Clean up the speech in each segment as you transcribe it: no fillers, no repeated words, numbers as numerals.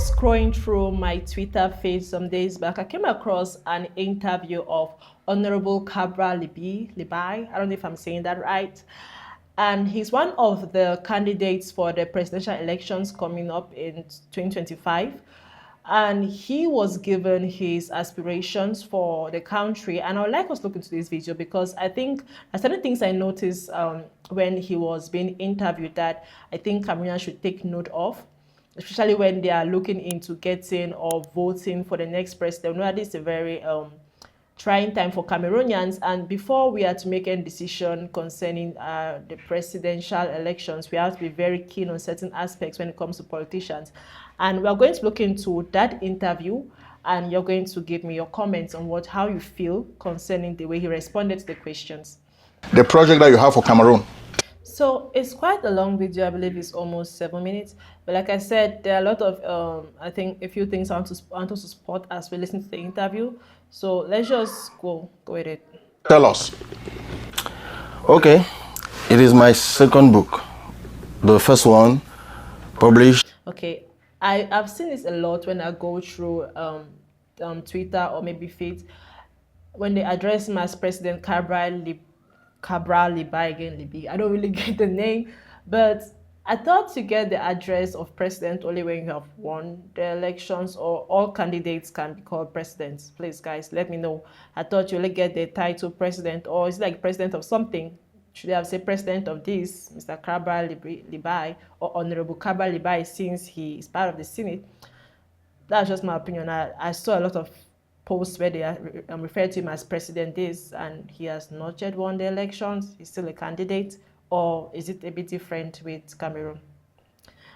scrolling through my Twitter feed some days back, I came across an interview of Honorable Cabral Libii. I don't know if I'm saying that right. And he's one of the candidates for the presidential elections coming up in 2025. And he was given his aspirations for the country. And I would like us to look into this video because I think there's certain things I noticed when he was being interviewed that I think Cameroonians should take note of, especially when they are looking into getting or voting for the next president. We know this is a very trying time for Cameroonians, and before we are to make any decision concerning the presidential elections, we have to be very keen on certain aspects when it comes to politicians. And we are going to look into that interview, and you're going to give me your comments on how you feel concerning the way he responded to the questions. The project that you have for Cameroon. So it's quite a long video. I believe it's almost 7 minutes. But like I said, there are a lot of, I think, a few things I want to support as we listen to the interview. So let's just go with it. Tell us. Okay, it is my second book. The first one published. Okay, I've seen this a lot when I go through Twitter or maybe feeds when they address him as President Cabral Libii. I don't really get the name, but I thought you get the address of president only when you have won the elections, or all candidates can be called presidents. Please, guys, let me know. I thought you only get the title president, or is it like president of something? Should they have said president of this, Mr. Cabral Libii, or Honorable Cabral Libii, since he is part of the Senate? That's just my opinion. I saw a lot of posts where they are referred to him as president this, and he has not yet won the elections. He's still a candidate, or is it a bit different with Cameroon?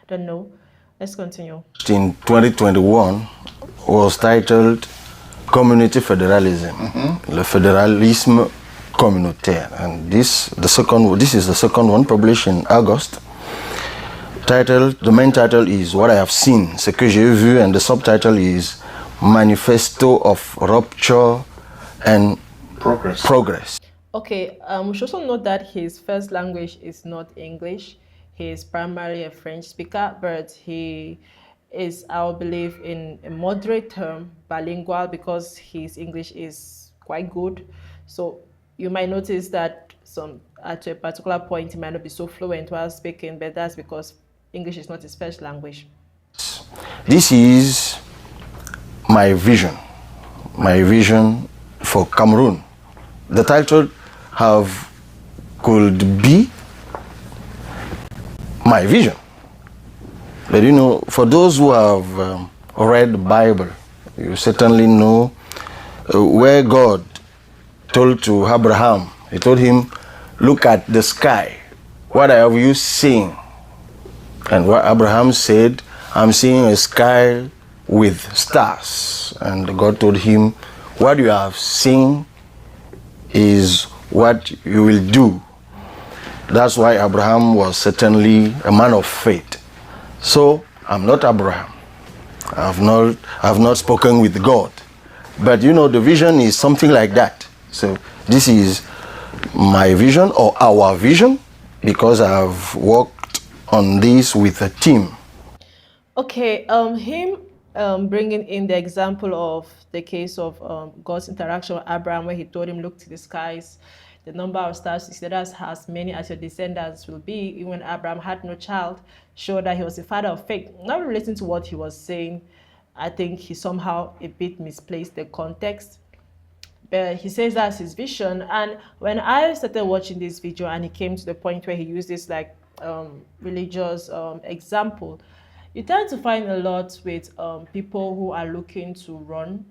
Don't know. Let's continue. In 2021 was titled Community Federalism, Le Fédéralisme Communautaire, and this is the second one published in August. The main title is What I Have Seen, Ce que j'ai vu, and the subtitle is Manifesto of Rupture and Progress. Okay, we should also note that his first language is not English. He is primarily a French speaker, but he is, I believe, in a moderate term bilingual because his English is quite good. So you might notice that at a particular point he might not be so fluent while speaking, but that's because English is not his first language. This is my vision for Cameroon. The title could be my vision. But you know, for those who have read the Bible, you certainly know where God told to Abraham, he told him, look at the sky, what have you seen? And what Abraham said, I'm seeing a sky with stars. And God told him, what you have seen is what you will do. That's why Abraham was certainly a man of faith. So I'm not Abraham. I've not spoken with God. But you know, the vision is something like that. So this is my vision, or our vision, because I've worked on this with a team. Okay, him bringing in the example of the case of God's interaction with Abraham, where he told him, look to the skies, the number of stars, he said, as many as your descendants will be. Even when Abraham had no child, showed that he was a father of faith. Not relating to what he was saying, I think he somehow a bit misplaced the context. But he says that's his vision. And when I started watching this video and he came to the point where he used this like religious example, you tend to find a lot with people who are looking to run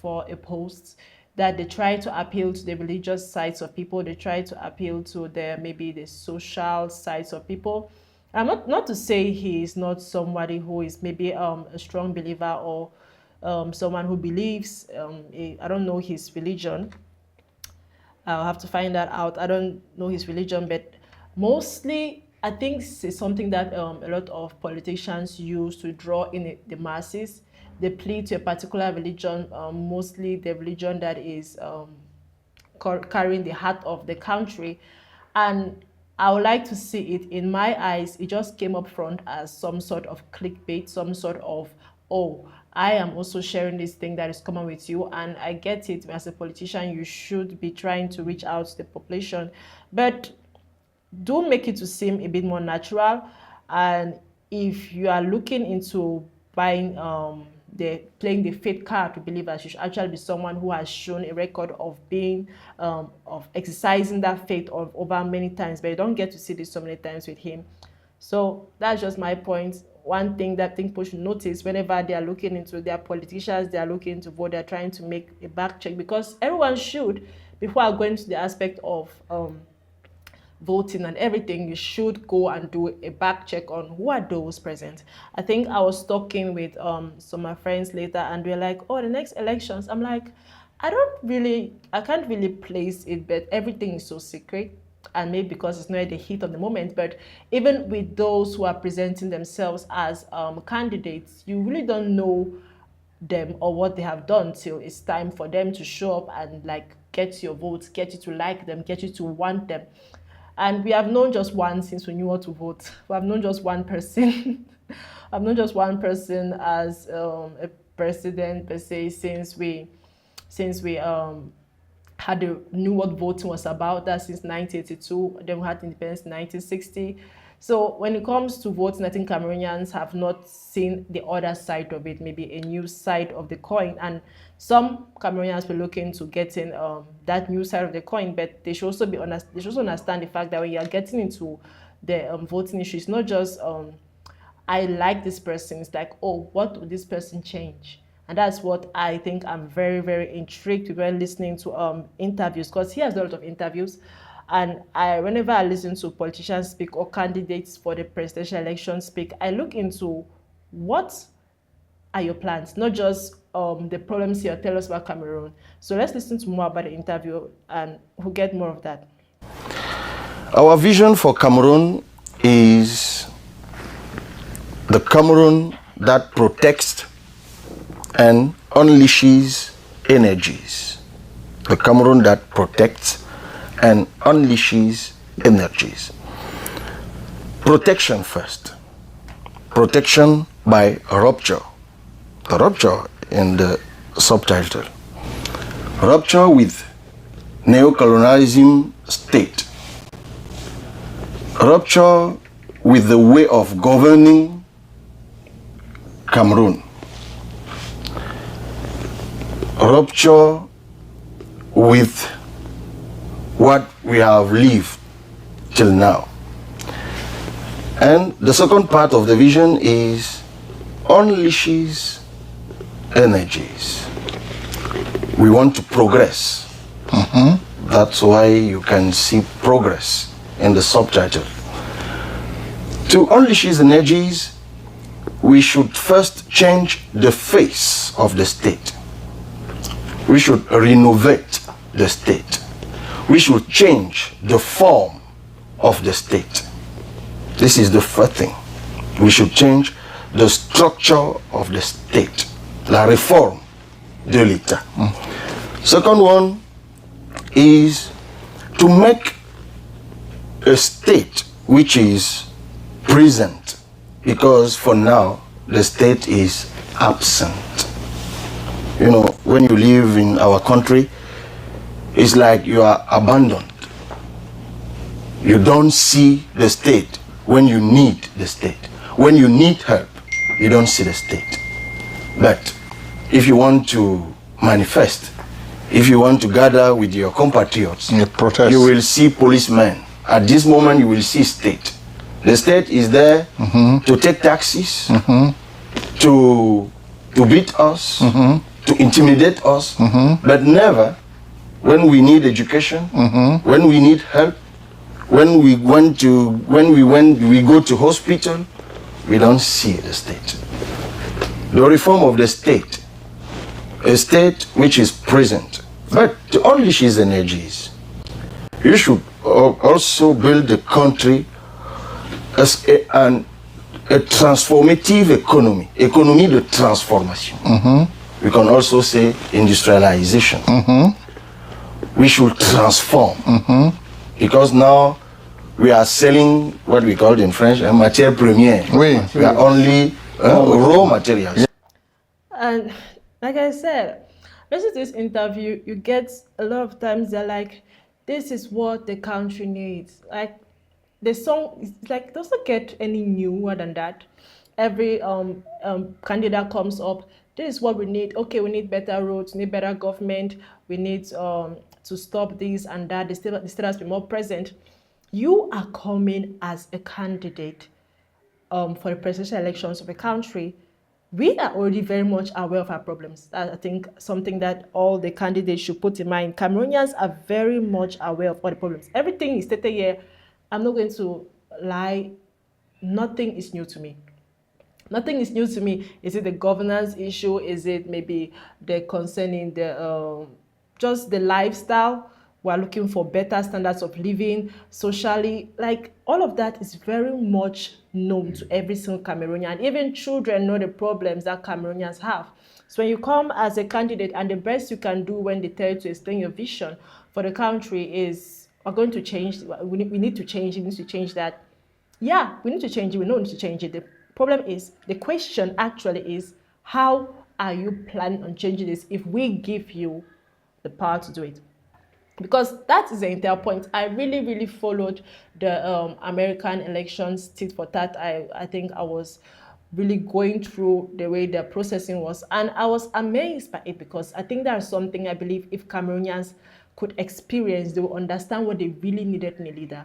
for a post, that they try to appeal to the religious sides of people. They try to appeal to maybe the social sides of people. I'm not to say he is not somebody who is maybe a strong believer, or someone who believes, I don't know his religion. I'll have to find that out. I don't know his religion, but mostly I think it's something that a lot of politicians use to draw in the masses. They plead to a particular religion, mostly the religion that is carrying the heart of the country. And I would like to see it, in my eyes, it just came up front as some sort of clickbait, some sort of oh, I am also sharing this thing that is common with you, and I get it. As a politician, you should be trying to reach out to the population, but do make it to seem a bit more natural. And if you are looking into buying the playing the faith card to believers, you should actually be someone who has shown a record of being of exercising that faith of over many times, but you don't get to see this so many times with him. So that's just my point. One thing that I think people should notice whenever they are looking into their politicians, they are looking to vote, they're trying to make a back check, because everyone should, before going to the aspect of voting and everything, you should go and do a back check on who are those present. I think I was talking with some of my friends later, and we're like, oh, the next elections. I'm like, I can't really place it, but everything is so secret. And maybe because it's not at the heat of the moment, but even with those who are presenting themselves as candidates, you really don't know them or what they have done till it's time for them to show up and like get your votes, get you to like them, get you to want them. And we have known just one since we knew what to vote. We have known just one person. I've known just one person as a president per se since we knew what voting was about. That since 1982. Then we had independence in 1960. So when it comes to voting, I think Cameroonians have not seen the other side of it, maybe a new side of the coin. And some Cameroonians were looking to getting that new side of the coin, but they should also they should also understand the fact that when you are getting into the voting issue, it's not just I like this person. It's like, oh, what would this person change? And that's what I think I'm very, very intrigued when listening to interviews, because he has a lot of interviews. And whenever I listen to politicians speak or candidates for the presidential election speak, I look into what are your plans, not just the problems here. Tell us about Cameroon. So let's listen to more about the interview and we'll get more of that. Our vision for Cameroon is the Cameroon that protects and unleashes energies. The Cameroon that protects and unleashes energies. Protection first. Protection by rupture. The rupture in the subtitle. Rupture with neocolonialism state. Rupture with the way of governing Cameroon. Rupture with what we have lived till now. And the second part of the vision is unleashes energies. We want to progress. That's why you can see progress in the subtitle. To unleash these energies, we should first change the face of the state. We should renovate the state. We should change the form of the state. This is the first thing. We should change the structure of the state. La réforme de l'État. Second one is to make a state which is present, because for now the state is absent. You know, when you live in our country, it's like you are abandoned. You don't see the state when you need the state. When you need help, you don't see the state. But if you want to manifest, if you want to gather with your compatriots, you will see policemen. At this moment, you will see state. The state is there to take taxes, to beat us, to intimidate us, but never when we need education, when we need help, when we go to hospital, we don't see the state. The reform of the state, a state which is present, but to unleash its energies, you should also build the country as a transformative economy de transformation. We can also say industrialization. We should transform, because now we are selling what we call in French matière première. Oui, we are only raw materials. And like I said, listen to this interview, you get a lot of times they're like, this is what the country needs. Like the song is like doesn't get any newer than that. Every candidate comes up, this is what we need. Okay, we need better roads, we need better government, we need to stop this and that. The state has to be more present. You are coming as a candidate for the presidential elections of the country. We are already very much aware of our problems. I think something that all the candidates should put in mind. Cameroonians are very much aware of all the problems. Everything is stated here. I'm not going to lie. Nothing is new to me. Nothing is new to me. Is it the governance issue? Is it maybe the concerning the just the lifestyle? We're looking for better standards of living socially. Like all of that is very much known to every single Cameroonian. Even children know the problems that Cameroonians have. So when you come as a candidate and the best you can do when they tell you to explain your vision for the country is, we're going to change, we need to change it, we need to change that. Yeah, we need to change it, we know we need to change it. The problem is, the question actually is, how are you planning on changing this if we give you the power to do it? Because that is the entire point. I really followed the American elections tit for tat. I think I was really going through the way the processing was, and I was amazed by it, because I think that's something I believe if Cameroonians could experience, they will understand what they really needed in a leader.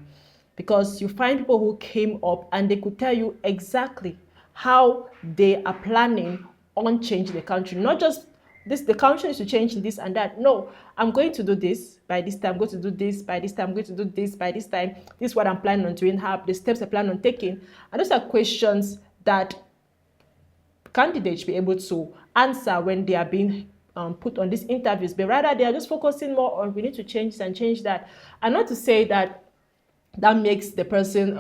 Because you find people who came up and they could tell you exactly how they are planning on changing the country. Not just this, the country needs to change this and that. No, I'm going to do this by this time, I'm going to do this by this time, I'm going to do this by this time. This is what I'm planning on doing, how the steps I plan on taking. And those are questions that candidates should be able to answer when they are being put on these interviews. But rather, they are just focusing more on, we need to change this and change that. And not to say that that makes the person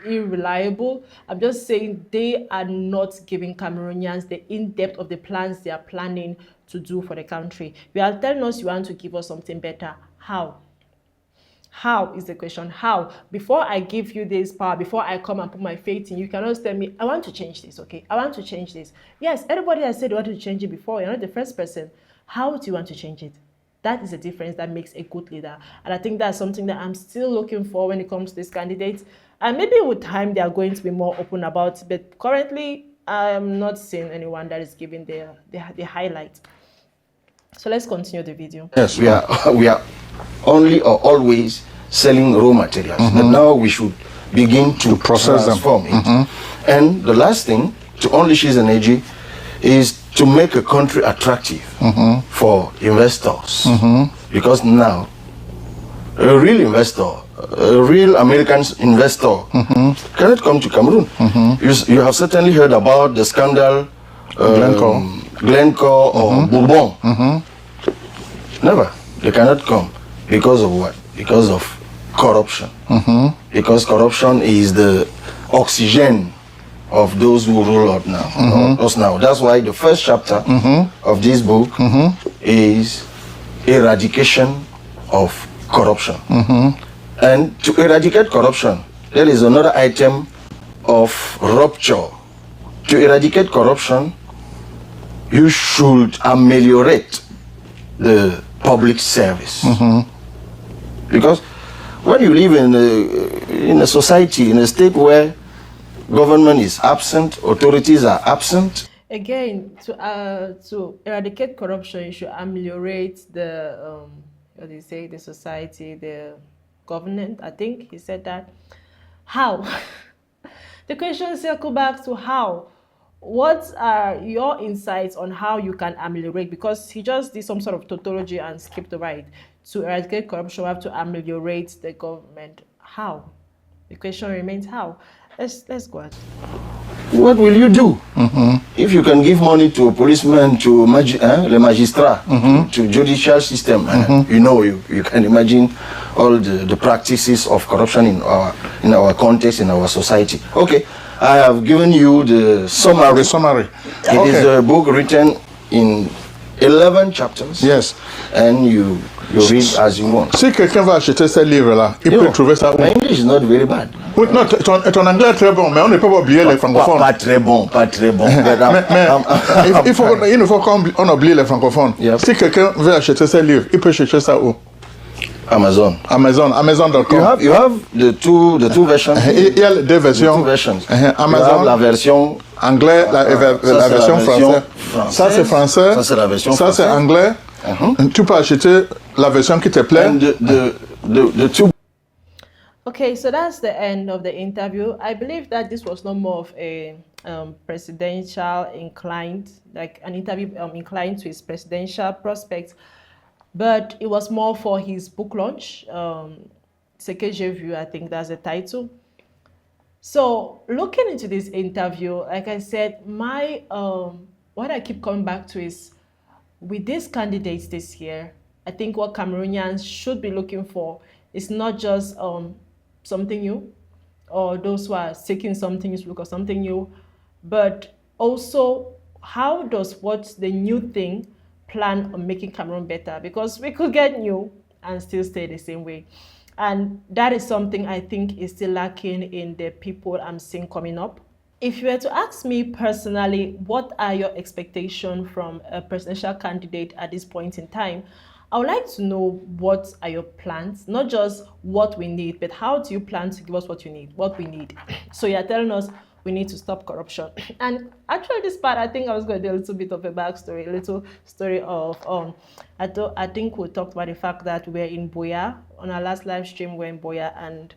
irreliable. I'm just saying they are not giving Cameroonians the in-depth of the plans they are planning to do for the country. You are telling us you want to give us something better. How? How is the question? How? Before I give you this power, before I come and put my faith in you, can always tell me, I want to change this, okay? I want to change this. Yes, everybody has said they wanted to change it before. You're not the first person. How do you want to change it? That is the difference that makes a good leader. And I think that's something that I'm still looking for when it comes to these candidates. And maybe with time, they are going to be more open about it. But currently, I'm not seeing anyone that is giving the highlight. So let's continue the video. Yes, we are only or always selling raw materials. But now we should begin to process transform it. And the last thing, to unleash his energy, is to make a country attractive for investors. Because now, a real investor, a real American investor cannot come to Cameroon. You have certainly heard about the scandal, Glencore or Bourbon. Never. They cannot come. Because of what? Because of corruption. Because corruption is the oxygen of those who rule out now, us now. That's why the first chapter of this book is eradication of corruption. And to eradicate corruption, there is another item of rupture. To eradicate corruption, you should ameliorate the public service. Because when you live in a society, in a state where government is absent, authorities are absent. Again, to eradicate corruption, you should ameliorate the what do you say, the society, the government. I think he said that. How? The question circle back to how. What are your insights on how you can ameliorate? Because he just did some sort of tautology and skipped over it. To eradicate corruption, we have to ameliorate the government. How? The question remains how. Let's go ahead. What will you do if you can give money to a policeman, to le magistrat, to judicial system? You know, you can imagine all the practices of corruption in our context, in our society. Okay, I have given you the summary. It is a book written in 11 chapters. Yes. And you read as you want. Si quelqu'un va acheter ce livre-là, il peut trouver ça où? My English is not very bad. Oui, non, ton anglais est très bon, mais on ne peut pas oublier les francophones. Pas très bon, pas très bon. Mais il ne faut qu'on oublie les francophones. Yep. Si quelqu'un veut acheter ces livres, il peut chercher ça où? Amazon. Amazon.com. You have the two versions. Il y a deux versions. The two versions. Amazon. You have la version anglais, la version française. Ça c'est français. Ça c'est la version française. Ça c'est anglais. Tu peux acheter la version qui te plaît. And the two. Okay, so that's the end of the interview. I believe that this was not more of a presidential inclined, like an interview inclined to his presidential prospects, but it was more for his book launch. Ce que j'ai vu, I think that's the title. So looking into this interview, like I said, my what I keep coming back to is with these candidates this year, I think what Cameroonians should be looking for is not just something new, or those who are seeking something new look for something new, but also how does what the new thing plan on making Cameroon better? Because we could get new and still stay the same way. And that is something I think is still lacking in the people I'm seeing coming up. If you were to ask me personally, what are your expectations from a presidential candidate at this point in time? I would like to know what are your plans, not just what we need, but how do you plan to give us what we need. So you're telling us we need to stop corruption. And actually this part, I think I was going to do a little bit of a backstory, a little story of, I think we talked about the fact that we're in Boya, on our last live stream, we're in Boya, and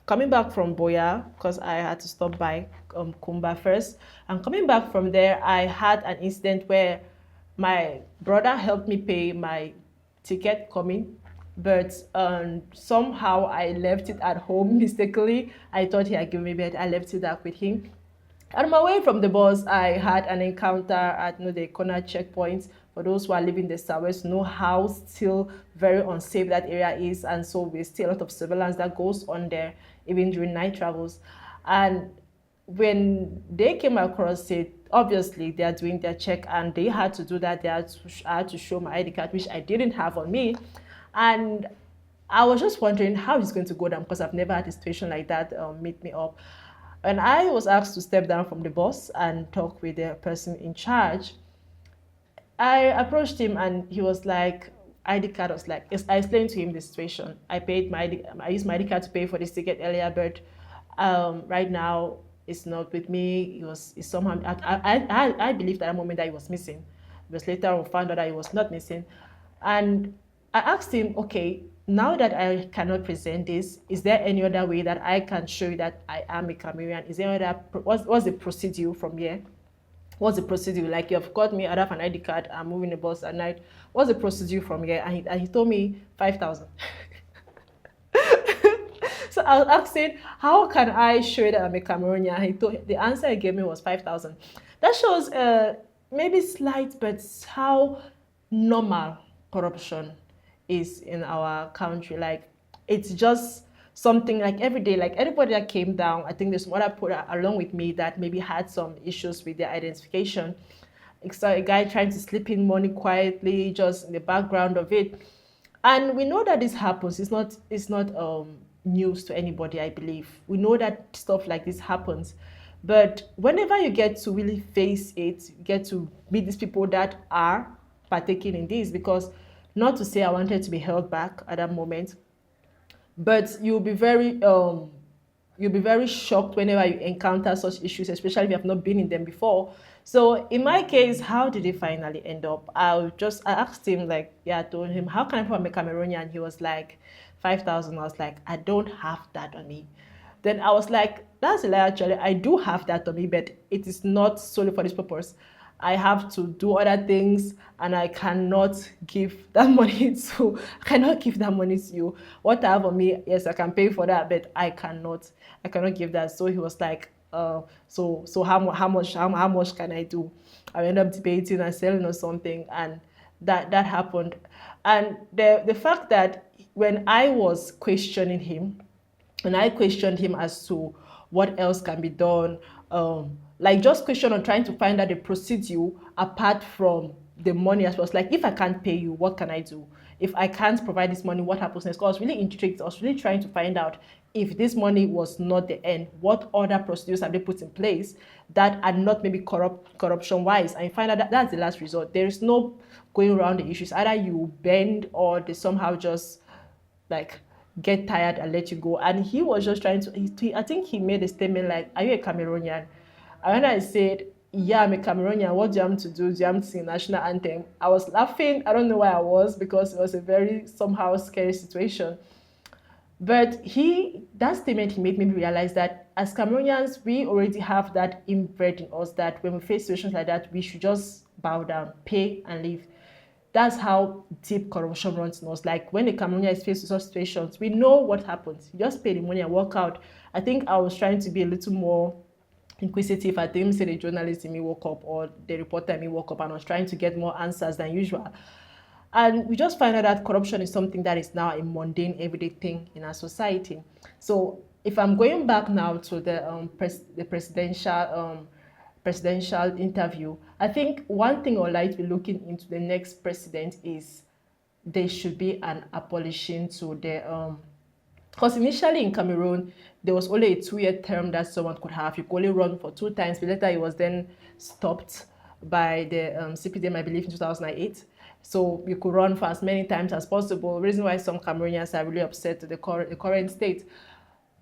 coming back from Boya, because I had to stop by Kumba first, and coming back from there, I had an incident where my brother helped me pay my ticket coming, but somehow I left it at home mistakenly. I thought he had given me, but I left it back with him. On my way from the bus, I had an encounter at the corner checkpoints. For those who are living the southwest, know how still very unsafe that area is, and so we still a lot of surveillance that goes on there, even during night travels. And when they came across it, obviously they are doing their check, and they had to do that. I had to show my ID card, which I didn't have on me, and I was just wondering how it's going to go down, because I've never had a situation like that meet me up. And I was asked to step down from the bus and talk with the person in charge. I approached him and he was like, ID card. Was like, I explained to him the situation. I used my ID card to pay for this ticket earlier, but right now it's not with me. It's somehow, I believed at that moment that he was missing. Because later on found out that he was not missing. And I asked him, okay, now that I cannot present this, is there any other way that I can show you that I am a Cameroonian? Is there other, what's the procedure from here? What's the procedure? Like, you've got me, I have an ID card, I'm moving the bus at night. What's the procedure from here? And he told me 5,000. So I was asking, how can I show you that I'm a Cameroonian? The answer he gave me was 5,000. That shows maybe slight, but how normal corruption is in our country. Like, it's just something like every day, like everybody that came down, I think there's some other people along with me that maybe had some issues with their identification. It's a guy trying to slip in money quietly, just in the background of it. And we know that this happens. It's not news to anybody, I believe. We know that stuff like this happens. But whenever you get to really face it, you get to meet these people that are partaking in this, because not to say I wanted to be held back at that moment, but you'll be very shocked whenever you encounter such issues, especially if you have not been in them before. So in my case, how did it finally end up? I asked him, I told him, how can I become a Cameroonian? He was like, 5,000. I was like, I don't have that on me. Then I was like, that's a lie, actually. I do have that on me, but it is not solely for this purpose. I have to do other things, and I cannot give that money to you. What I have on me, yes, I can pay for that, but I cannot give that. So he was like, so how much can I do? I ended up debating and selling or something, and that happened. And the fact that when I was questioning him, and I questioned him as to what else can be done, just question on trying to find out the procedure apart from the money. I was like, if I can't pay you, what can I do? if I can't provide this money, what happens next? Because I was really intrigued. I was really trying to find out if this money was not the end, what other procedures have they put in place that are not maybe corruption wise? And you find out that that's the last resort. There is no going around the issues. Either you bend or they somehow just like get tired and let you go. And he was just trying to, I think he made a statement like, are you a Cameroonian? And when I said, yeah, I'm a Cameroonian, what do you have to do? Do you have to sing national anthem? I was laughing. I don't know why I was, because it was a very somehow scary situation. But that statement he made me realize that as Cameroonians, we already have that inbred in us that when we face situations like that, we should just bow down, pay, and leave. That's how deep corruption runs in us. Like when the Cameroonian is faced with such situations, we know what happens. You just pay the money and walk out. I think I was trying to be a little more inquisitive. I didn't say the journalist in me woke up or the reporter in me woke up, and I was trying to get more answers than usual. And we just find out that corruption is something that is now a mundane, everyday thing in our society. So if I'm going back now to the presidential interview, I think one thing I'd like to be looking into the next president is there should be an abolition to the because initially in Cameroon, there was only a 2-year term that someone could have. You could only run for 2 times, but later it was then stopped by the CPDM, I believe, in 2008. So you could run for as many times as possible. The reason why some Cameroonians are really upset with the current state.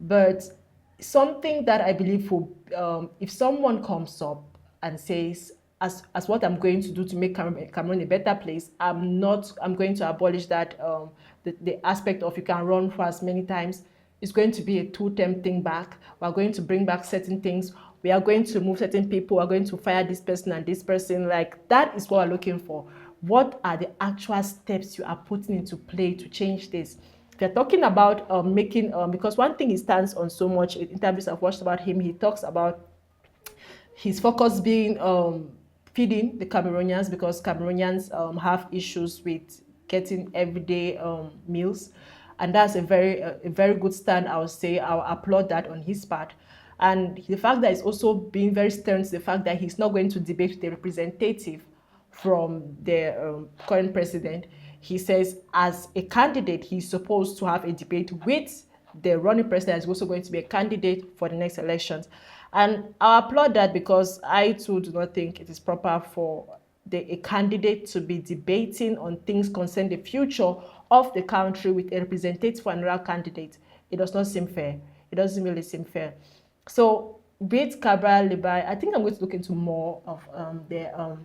But something that I believe if someone comes up and says, as what I'm going to do to make Cameroon a better place, I'm going to abolish that the aspect of you can run for as many times. It's going to be a 2-term thing back. We're going to bring back certain things. We are going to move certain people. We're going to fire this person and this person. Like, that is what we're looking for. What are the actual steps you are putting into play to change this? If you're talking about because one thing he stands on so much in interviews I've watched about him, he talks about his focus being feeding the Cameroonians, because Cameroonians have issues with getting everyday meals. And that's a very good stand, I would say. I'll applaud that on his part. And the fact that he's also being very stern to the fact that he's not going to debate with a representative from the current president. He says as a candidate, he's supposed to have a debate with the running president, is also going to be a candidate for the next elections. And I applaud that, because I too do not think it is proper for a candidate to be debating on things concerning the future of the country with a representative for another candidate. It does not seem fair. It doesn't really seem fair. So with Cabral Libii, I think I'm going to look into more of the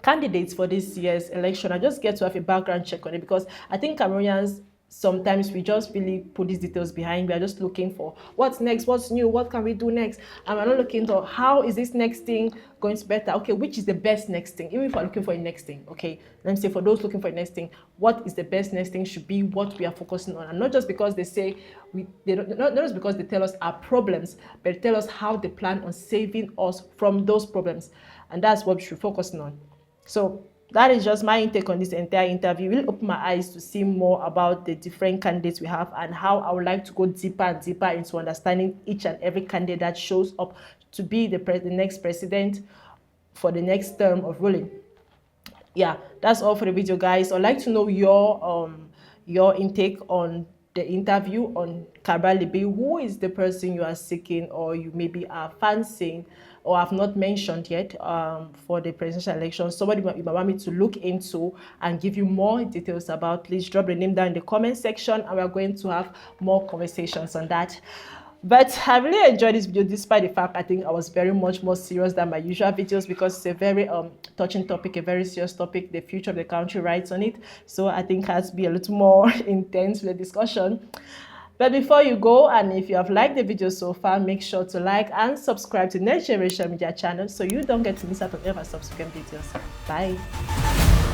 candidates for this year's election. I just get to have a background check on it, because I think Cameroonians, sometimes we just really put these details behind. We are just looking for what's next, what's new, what can we do next, and we're not looking to how is this next thing going to better. Okay, which is the best next thing? Even if we're looking for a next thing, okay, let me say for those looking for a next thing, what is the best next thing should be what we are focusing on, and not just because they say not just because they tell us our problems, but tell us how they plan on saving us from those problems, and that's what we should focus on. So that is just my intake on this entire interview. It will open my eyes to see more about the different candidates we have, and how I would like to go deeper and deeper into understanding each and every candidate that shows up to be the next president for the next term of ruling. Yeah, that's all for the video, guys. I'd like to know your intake on the interview on Cabral Libii. Who is the person you are seeking, or you maybe are fancying, or have not mentioned yet for the presidential election? Somebody you might want me to look into and give you more details about. Please drop the name down in the comment section, and we're going to have more conversations on that. But I really enjoyed this video, despite the fact I think I was very much more serious than my usual videos, because it's a very touching topic, a very serious topic. The future of the country rides on it. So I think it has to be a little more intense with the discussion. But before you go, and if you have liked the video so far, make sure to like and subscribe to Next Generation Media channel so you don't get to miss out on ever subsequent videos. Bye.